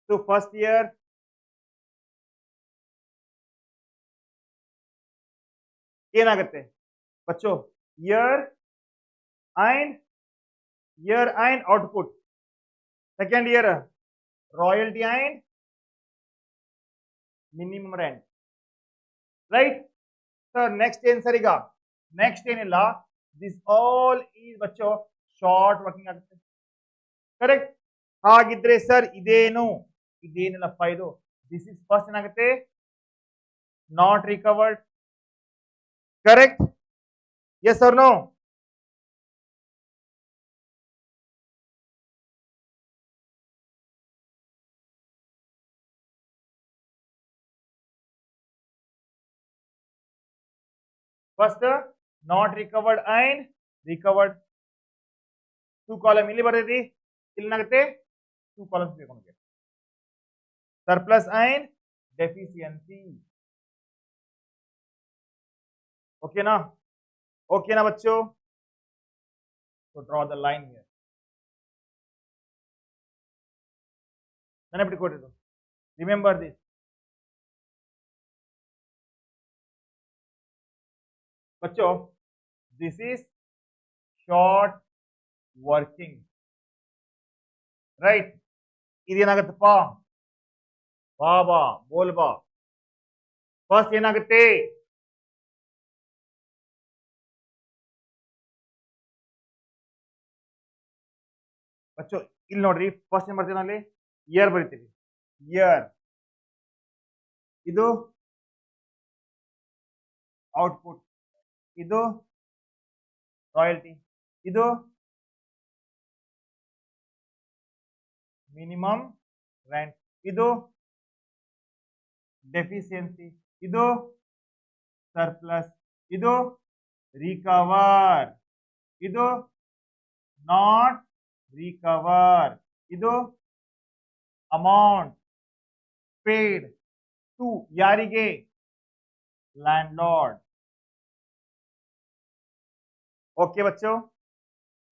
so first year ಏನಾಗುತ್ತೆ ಬಚ್ಚೋ year and output second year royalty and minimum rent right sir next ಏನ್ sir ಈಗ next ಏನಿಲ್ಲ this all is ಬಚ್ಚೋ short working ಆಗುತ್ತೆ correct ಹಾಗಿದ್ರೆ sir ಇದೇನಿಲ್ಲಪ್ಪ ಇದು ದಿಸ್ ಇಸ್ ಫಸ್ಟ್ ಏನಾಗುತ್ತೆ not recovered correct yes or no first not recovered and recovered 2 column ಇಲ್ಲಿ ಬರ್ತೈತಿ ಇಲ್ಲಿ ಏನಾಗುತ್ತೆ 2 columns ಬೇಕು ನಮಗೆ surplus and deficiency okay na bachcho so draw the line here ನೆನಪಿಟ್ಕೊಡ್ರಿ remember this bachcho this is short working right ಇದೇನಾಗತ್ತಪ್ಪ ಬಾಬಾ ಬೋಲ್ಬಾ ಫಸ್ಟ್ ಏನಾಗುತ್ತೆ? ಬಚ್ಚು ಇಲ್ಲಿ ನೋಡ್ರಿ, ಫಸ್ಟ್ ಏನ್ ಬರ್ತೀವಿ ಅಲ್ಲಿ ಇಯರ್ ಬರಿತೀವಿ. ಇಯರ್, ಇದು ಔಟ್ಪುಟ್, ಇದು ರಾಯಲ್ಟಿ, ಇದು ಮಿನಿಮಮ್ ರೆಂಟ್, ಇದು ಡೆಫಿಷಿಯನ್ಸಿ, ಇದು ಸರ್ಪ್ಲಸ್, ಇದು ರಿಕವರ್, ಇದು ನಾಟ್ ರಿಕವರ್, ಇದು ಅಮೌಂಟ್ ಪೇಡ್ ಟು ಯಾರಿಗೆ? ಲ್ಯಾಂಡ್ಲಾರ್ಡ್. ಓಕೆ ಬಚ್ಚೋ,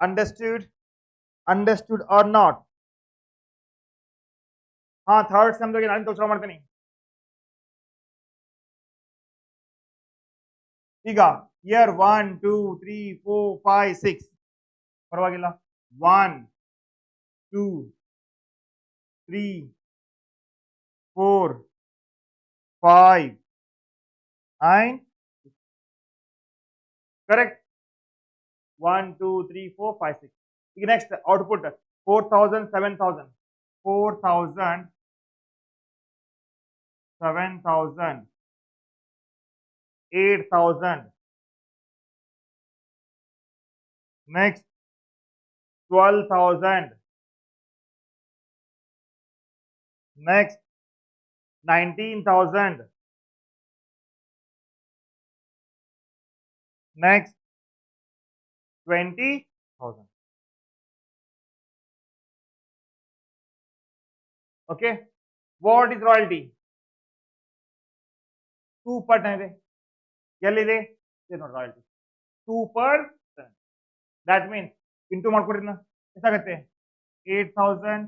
ಅಂಡರ್ಸ್ಟೂಡ್? Understood or not? ಹಾ, ಥರ್ಡ್ ಸೆಮ್ಗೆ ನಾನು ಕೆಲಸ ಮಾಡ್ತೀನಿ. ಈಗ ಇಯರ್ 1 2 3 4 5 6 ಪರವಾಗಿಲ್ಲ. 1 2 3 4 5 and correct. 1 2 3 4 5 6. ಈಗ next output 4000 7000 4000 7000 8000. Next 12,000. Next 19,000. Next 20,000. Okay. What is royalty? 2% ಇದೆ. ಎಲ್ಲಿದೆ? ಇದೆ ನೋಡಿ ರಾಯಲ್ಟಿ 2%. ದಟ್ ಮೀನ್ಸ್ ಇಂಟು ಮಾಡ್ಕೊಡ್ರಿ, ಎಷ್ಟಾಗತ್ತೆ? 8,000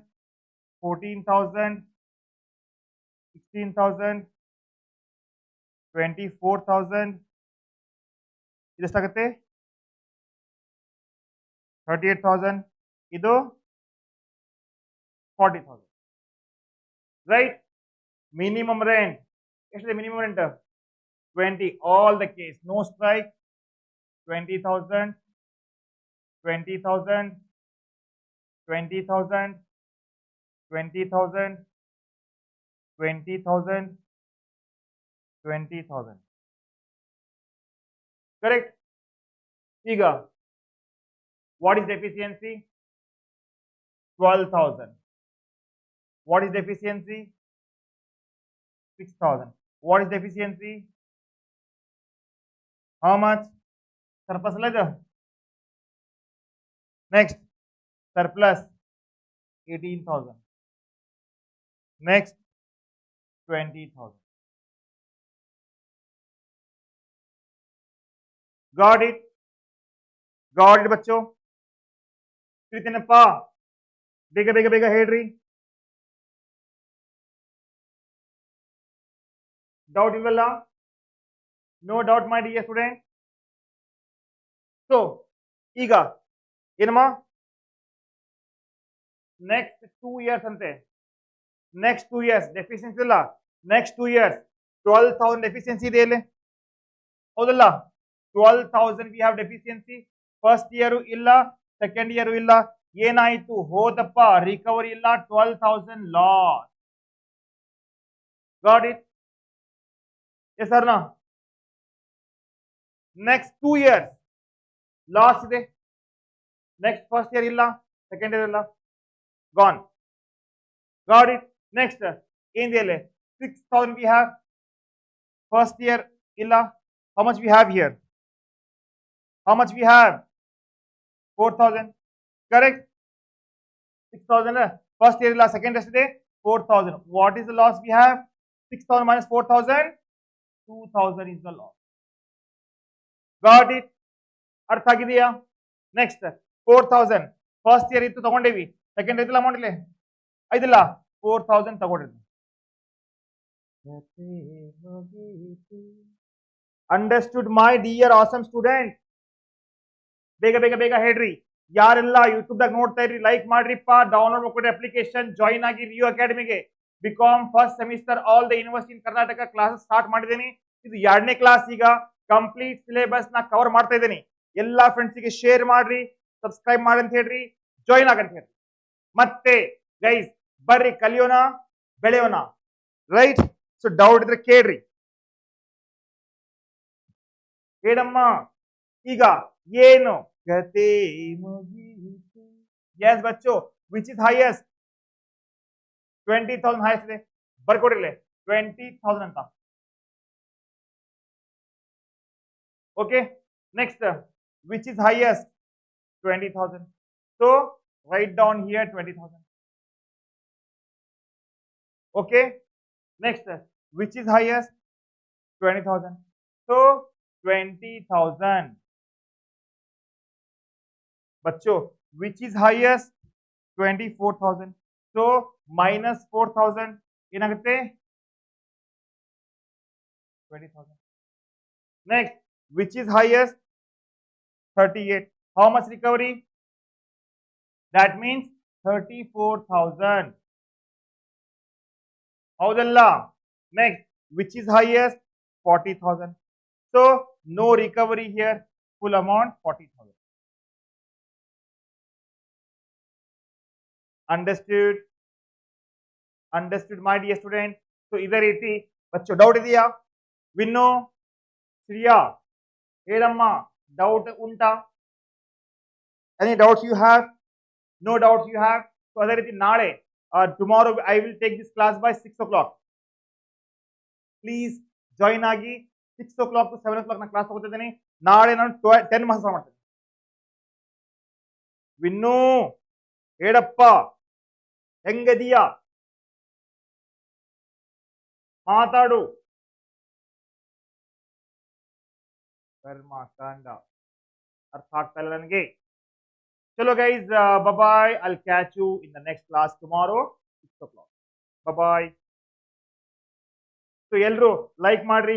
14,000 16,000 24,000. ಇದೆಷ್ಟಾಗತ್ತೆ? 38,000. ಇದು 40,000. ರೈಟ್. ಮಿನಿಮಮ್ ರೆಂಟ್ ಎಷ್ಟಿದೆ? Minimum rent 20. All the case, no strike. 20,000 20,000 20,000 20,000 20,000 20,000. Correct. ಈಗ what is deficiency? 12,000. What is deficiency? 6,000. What is deficiency? How much? Surplus ledger. Next surplus 18,000. Next 20,000. Got it? Got it ಬಚ್ಚೋ? ತಿಳಿತೇನಪ್ಪ? ಬೇಗ ಬೇಗ ಬೇಗ ಹೇಳ್ರಿ. Doubt ಇಲ್ವಲ್ಲ? No doubt my dear student. So ಈಗ ಏನಮ್ಮ? Next 2 years ಅಂತೆ. Next 2 years deficiency ಇಲ್ಲ. Next 2 years 12,000 deficiency ಇದೆ ಇಲ್ಲಿ, ಹೌದಲ್ಲ? 12,000 we have deficiency. First year ಇಲ್ಲ, ಸೆಕೆಂಡ್ ಇಯರ್ ಇಲ್ಲ. ಏನಾಯ್ತು? ಹೋದಪ್ಪ, ರಿಕವರಿ ಇಲ್ಲ, 12,000 loss. Got it? Yes sir ನಾ? ನೆಕ್ಸ್ಟ್ 2 years ಲಾಸ್ ಇದೆ. ನೆಕ್ಸ್ಟ್ ಫಸ್ಟ್ ಇಯರ್ ಇಲ್ಲ, ಸೆಕೆಂಡ್ ಇಯರ್ ಇಲ್ಲ, ಗಾನ್. Got it? ನೆಕ್ಸ್ಟ್ ಏನಿದೆ? 6,000 ವಿ ಹ್ಯಾವ್. ಫಸ್ಟ್ ಇಯರ್ ಇಲ್ಲ. How much we have here? How much we have? 4,000. Correct. 6,000 first year ಇಲ್ಲ, second ಎಷ್ಟಿದೆ? 4,000. What is the loss we have? 6,000 minus 4,000, 2,000 is the loss. Got it? ಅರ್ಥ ಆಗಿದೆಯಾ? Next 4,000 first year ಇತ್ತು, ತಗೊಂಡೇವಿ. Second ಐತಿಲ್ಲ amount ಇಲ್ಲಿ, ಐದಿಲ್ಲ, 4,000 ತಗೊಂಡಿದ್ವಿ. Understood my dear awesome student? ಬೇಗ ಬೇಗ ಬೇಗ ಹೇಳ್ರಿ. ಯಾರೆಲ್ಲ ಯೂಟ್ಯೂಬ್ ದಾಗ ನೋಡ್ತಾ ಇರಿ, ಲೈಕ್ ಮಾಡ್ರಿಪ್ಪ, ಡೌನ್ಲೋಡ್ ಮಾಡ್ಕೊಡ್ರಿ ಅಪ್ಲಿಕೇಶನ್, ಜಾಯಿನ್ ಆಗಿ ರಿಯೋ ಅಕಾಡೆಮಿಗೆ. BCom first semester all the university in Karnataka class start ಮಾಡಿದ್ದೀನಿ. ಇದು 2ನೇ ಕ್ಲಾಸ್. ಈಗ ಕಂಪ್ಲೀಟ್ ಸಿಲೆಬಸ್ ನ ಕವರ್ ಮಾಡ್ತಾ ಇದ್ದೀನಿ. ಎಲ್ಲಾ ಫ್ರೆಂಡ್ಸ್ಗೆ ಶೇರ್ ಮಾಡ್ರಿ, ಸಬ್ಸ್ಕ್ರೈಬ್ ಮಾಡಿ ಅಂತ ಹೇಳ್ರಿ, ಜಾಯಿನ್ ಆಗಂತ ಹೇಳ್ರಿ. ಮತ್ತೆ ಗೈಸ್ ಬರ್ರಿ ಕಲಿಯೋಣ, ಬೆಳೆಯೋಣ. ರೈಟ್? ಸೊ ಡೌಟ್ ಇದ್ರೆ ಕೇಳ್ರಿ. ಹೇಳಮ್ಮ. ಈಗ ಏನು ಕತೆ ಮುಗಿಯಿತು. ಎಸ್ ಬಚ್ಚು, ವಿಚ್ ಇಸ್ ಹೈಯೆಸ್ಟ್? 20,000 ಹೈಯೆಸ್ಟ್ ಇದೆ. ಬರ್ಕೊಡ್ರಿ 20,000 ಅಂತ. Okay, next which is highest? 20,000. So write down here 20,000. Okay, next which is highest? 20,000. So 20,000. बच्चों which is highest? 24,000. So minus 4,000 ಏನಾಗುತ್ತೆ? 20,000. Next, which is highest? 38. How much recovery? That means 34,000. ಹೌದಲ್ಲ? Next, which is highest? 40,000. So no recovery here. Full amount 40,000. Understood? Understood my dear student? So ಇದೇ ರೀತಿ Bachchu doubt ಇದೆಯಾ? Win, Shriya, ಹೇಳಮ್ಮ, doubt ಉಂಟಾ? Any doubts you have? No doubts you have? So ಅದೇ ರೀತಿ ನಾಳೆ tomorrow I will take this class by 6 o'clock. Please join ಆಗಿ. 6 o'clock to 7 o'clock ನಾನು ಕ್ಲಾಸ್ ತಗೋತಿದ್ದೀನಿ. ನಾಳೆ ನಾನು 10 ಮಾರ್ಕ್ಸ್ ಮಾಡ್ತೀನಿ. ವಿನ್ನು, ಹೇಳಪ್ಪ, ಹೆಂಗದಿಯಾ? ಮಾತಾಡು. ಕರ್ಮಕಾಂಡ ಅರ್ಥ ಆಗ್ತಾ ಇಲ್ಲ ನನಗೆ. ಚಲೋ guys, bye. I'll catch you in the next class tomorrow 6 o'clock. Bye. So ಎಲ್ಲರೂ ಲೈಕ್ ಮಾಡ್ರಿ.